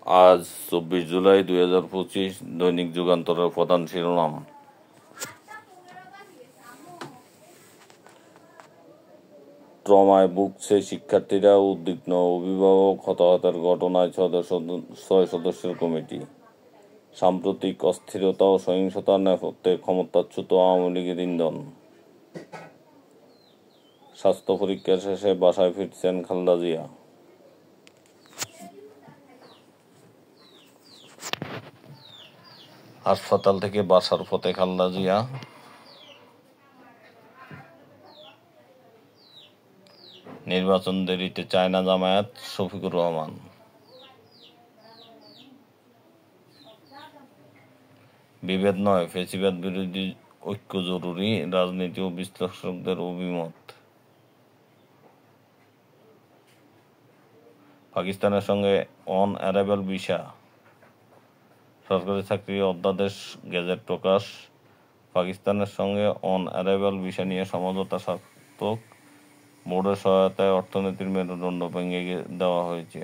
আজ 24 জুলাই 2025। দৈনিক যুগান্তরের প্রধান শিরোনাম। ট্রমায় ভুগছে শিক্ষার্থীরা, উদ্বিগ্ন অভিভাবক, হতাহতের ঘটনায় 6 সদস্যের কমিটি। সাম্প্রতিক অস্থিরতা ও সহিংসতার নেপথ্যে ক্ষমতাচ্যুত আওয়ামী লীগের ইন্ধন। স্বাস্থ্য পরীক্ষা শেষে বাসায় ফিরছেন খালেদা জিয়া। হাসপাতাল থেকে বাসার পথে খালেদা জিয়া। নির্বাচন দেরিতে চায় না জামায়াত, শফিকুর রহমান। বিভেদ নয়, ফ্যাসিবাদ বিরোধী ঐক্য জরুরি, রাজনীতি ও বিশ্লেষকদের অভিমত। পাকিস্তানের সঙ্গে অন অ্যারাইভাল ভিসা। সরকারি চাকরির অধ্যাদেশ গেজেট প্রকাশ। পাকিস্তানের সঙ্গে অন অ্যারাইভাল ভিসা নিয়ে সমঝোতা সার্থক। বোর্ডের সহায়তায় অর্থনীতির মেরুদণ্ড ভেঙে দেওয়া হয়েছে।